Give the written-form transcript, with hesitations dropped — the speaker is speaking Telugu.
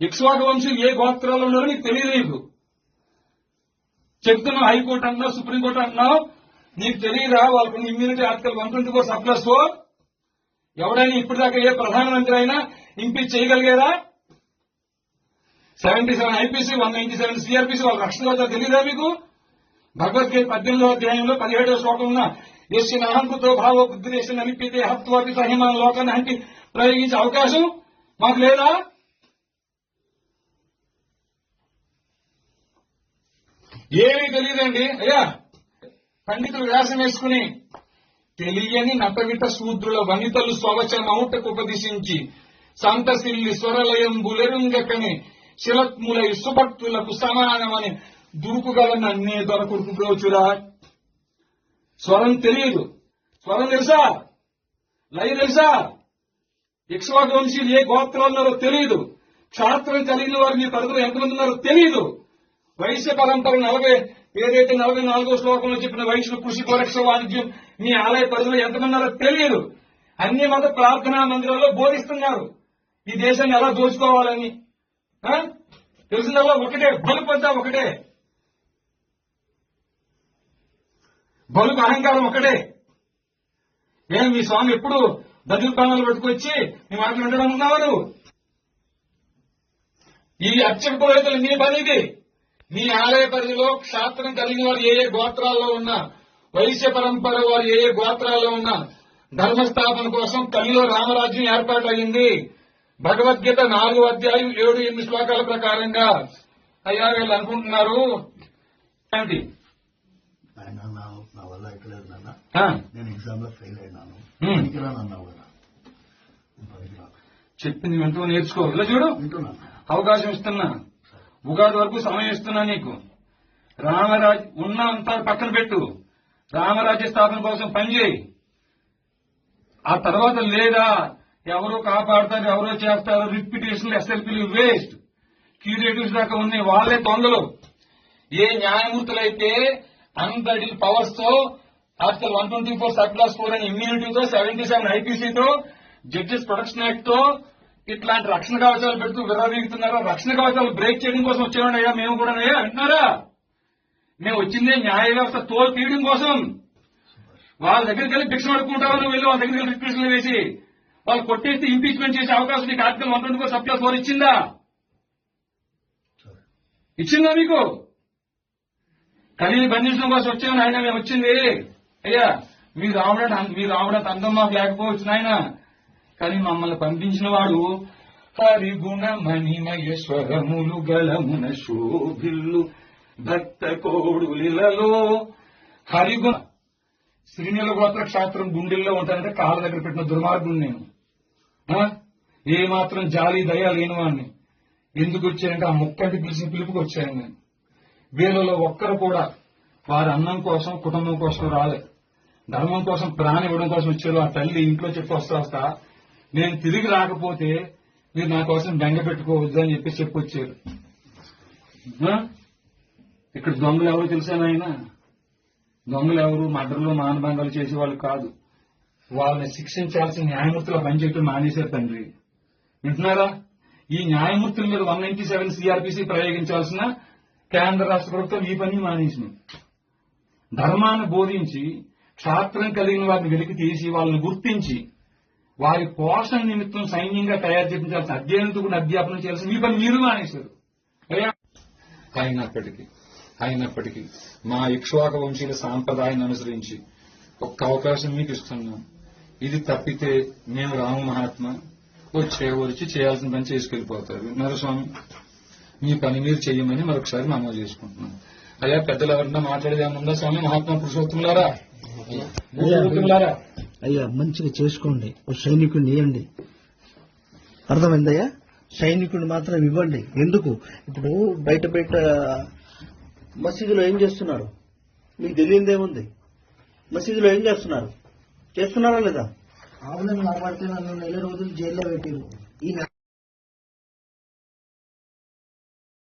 ఇక్ష్వాకు వంశీయులు ఏ గోత్రాల్లో ఉన్నారో నీకు తెలియదు. నీకు చెప్తున్నావు, హైకోర్టు అంటున్నావు, సుప్రీంకోర్టు అంటున్నావు, నీకు తెలియదా? వాళ్ళకు ఇమ్యూనిటీ ఆర్టికల్ 124 ఎవడైనా ఇప్పటిదాకా ఏ ప్రధానమంత్రి అయినా ఇంపీచ్ చేయగలిగేదా? 77 ఐపీసీ, 197 సిఆర్పీసీ వాళ్ళ రక్షణ కవచాలు తెలియదా మీకు? భగవద్గీత 18వ అధ్యాయంలో 17వ శ్లోకం ఉన్న యస్య నాహంకృతో భావోద్రేషన్ అనిపితే హత్వాపి సహిమాన లోకాన్ని అంటే ప్రయోగించే అవకాశం మాకు లేదా? ఏమీ తెలియదండి. అయ్యా, పండితులు వ్యాసం వేసుకుని తెలియని నటవిట శూద్రుల వనితలు స్వవచమౌటకు ఉపదేశించి సంతసిల్లి స్వరలయం బులెరుంగకని శిలత్ములై సుభక్తులకు సమానమని దురుకుగల నన్నే దొరకుడు బ్రోచురా. స్వరం తెలియదు. స్వరం తెలుసా? లయ తెలుసా? ఇక్ష్వాకు వంశీయులు ఏ గోత్రాలు ఉన్నారో తెలియదు. క్షాత్రం కలిగిన వారు మీ పరిధిలో ఎంతమంది ఉన్నారో తెలియదు. వైశ్య పరంపర ఏదైతే 44వ శ్లోకంలో చెప్పిన వైశ్యులు కృషి పరీక్ష వాణిజ్యం మీ ఆలయ పరిధిలో ఎంతమంది ఉన్నారో తెలియదు. అన్ని మత ప్రార్థనా మందిరాల్లో బోధిస్తున్నారు ఈ దేశాన్ని ఎలా దోచుకోవాలని. తెలిసిందల్లా ఒకటే, బలుపు అంతా ఒకటే, బలుపు అహంకారం ఒకటే. ఏం మీ స్వామి ఎప్పుడు బదులు పనులు పెట్టుకొచ్చి మీ మాటలు ఉండడం ఉన్నారు? ఈ అర్చక పురోహితులు మీ పనిది. మీ ఆలయ పరిధిలో క్షాత్రం కలిగిన వారు ఏ గోత్రాల్లో ఉన్నా, వైశ్య పరంపర వారు ఏ గోత్రాల్లో ఉన్నా ధర్మస్థాపన కోసం కలిలో రామరాజ్యం ఏర్పాటు అయింది. భగవద్గీత 4వ అధ్యాయం 7-8 శ్లోకాల ప్రకారంగా. అయ్యా, వీళ్ళు అనుకుంటున్నారు ఏంటి? ఆయన నా వల్ల ఎక్కలేదు నాన్న, నేను ఎగ్జామ్ లో ఫెయిల్ అయినాను, అన్నావు కదా. చెప్పింది వింటూ నేర్చుకో. ఇలా చూడు, అవకాశం ఇస్తున్నా, ఉగాది వరకు సమయం ఇస్తున్నా నీకు. రామరాజ్ ఉన్నంత పక్కన పెట్టు, రామరాజ్య స్థాపన కోసం పనిచేయి. ఆ తర్వాత లేదా ఎవరో కాపాడతారు, ఎవరో చేస్తారు, రిపిటేషన్లు, ఎస్ఎల్పీలు వేస్ట్. క్యూరేటివ్స్ దాకా ఉన్నాయి, వాళ్లే దొంగలు. ఏ న్యాయమూర్తులైతే అన్బడిల్ పవర్స్ తో ఆర్టికల్ 124 సబ్-4 అని ఇమ్యూనిటీతో 77 ఐపీసీతో జడ్జెస్ ప్రొటెక్షన్ యాక్ట్ తో ఇట్లాంటి రక్షణ కవచాలు పెడుతూ విర్రవీగుతున్నారా? రక్షణ కవచాలు బ్రేక్ చేయడం కోసం వచ్చామన్నాయా మేము కూడా అంటున్నారా? మేము వచ్చిందే న్యాయ వ్యవస్థ తోలు తీయడం కోసం. వాళ్ళ దగ్గరికి వెళ్ళి భిక్ష పడుకుంటావు నువ్వు, వెళ్ళి వాళ్ళ దగ్గరికి వెళ్ళి రిక్వెస్ట్లు వేసి వాళ్ళు కొట్టేస్తే ఇంపీచ్మెంట్ చేసే అవకాశం నీకు ఆర్టికల్ 124 సబ్-4 ఇచ్చిందా? ఇచ్చిందా మీకు? కలిగి బంధించడం కోసం వచ్చామని ఆయన మేము వచ్చింది. అయ్యా, మీరు రావడానికి అందం మాకు లేకపోవచ్చు నాయన, కానీ మమ్మల్ని పంపించిన వాడు హరిగుణ మణిమయేశ్వరములు గలమున శోభిల్లు భక్త కోడులిలలో. హరిగుణ శ్రీనిల గోత్ర క్షాత్రం గుండెల్లో ఉంటానంటే కాళ్ళ దగ్గర పెట్టిన దుర్మార్గుడు నేను. ఏ మాత్రం జాలి దయ లేని వాడిని. ఎందుకు వచ్చానంటే ఆ ముక్కంటి పిలిచిన పిలుపుకి వచ్చాను నేను. వీళ్ళలో ఒక్కరు కూడా వారి అన్నం కోసం కుటుంబం కోసం రాలే, ధర్మం కోసం ప్రాణం ఇవ్వడం కోసం వచ్చారు. ఆ తల్లి ఇంట్లో చెప్పి వస్తా నేను తిరిగి రాకపోతే మీరు నా కోసం బెంగ పెట్టుకోవద్దు అని చెప్పొచ్చారు. ఇక్కడ దొంగలు ఎవరు తెలుసా నాయన? దొంగలు ఎవరు? మర్డర్లు మానభంగాలు చేసేవాళ్ళు కాదు. వాళ్ళని శిక్షించాల్సిన న్యాయమూర్తుల పనిచేయటం మానేశారు తండ్రి. వింటున్నారా? ఈ న్యాయమూర్తుల మీద 197 సిఆర్పీసీ ప్రయోగించాల్సిన కేంద్ర రాష్ట్ర ప్రభుత్వం ఈ పని మానేసింది. ధర్మాన్ని బోధించి క్షాత్రం కలిగిన వారిని వెలికి తీసి వాళ్ళని గుర్తించి వారి పోషణ నిమిత్తం సైన్యంగా తయారు చేయించాల్సిన అధ్యయనంతో కూడా అధ్యాపనం చేయాల్సిన ఈ పని మీరు మానేశారు. అయినప్పటికీ మా ఇక్ష్వాకు వంశీయుల సాంప్రదాయాన్ని అనుసరించి ఒక్క అవకాశం మీకు ఇస్తున్నాం. ఇది తప్పితే మేము రాము మహాత్మ వచ్చి చేయాల్సిన పని చేసుకెళ్లిపోతారు. నరస్వామి, మీ పని మీరు చెయ్యమని మరొకసారి మనవి చేసుకుంటున్నాం. అయ్యా, పెద్దలు ఎవరన్నా మాట్లాడేదేముందా స్వామి? మహాత్మా పురుషోత్తములారా, అయ్యా, మంచిగా చేసుకోండి. సైనికుడిని ఇవ్వండి. అర్థమైందయ్యా? సైనికుడిని మాత్రం ఇవ్వండి. ఎందుకు ఇప్పుడు బయట మసీదులో ఏం చేస్తున్నారు మీకు తెలియదేముంది? మసీదులో ఏం చేస్తున్నారా లేదా? ఆవులను కాపాడితే నన్ను 4 రోజులు జైల్లో పెట్టారు.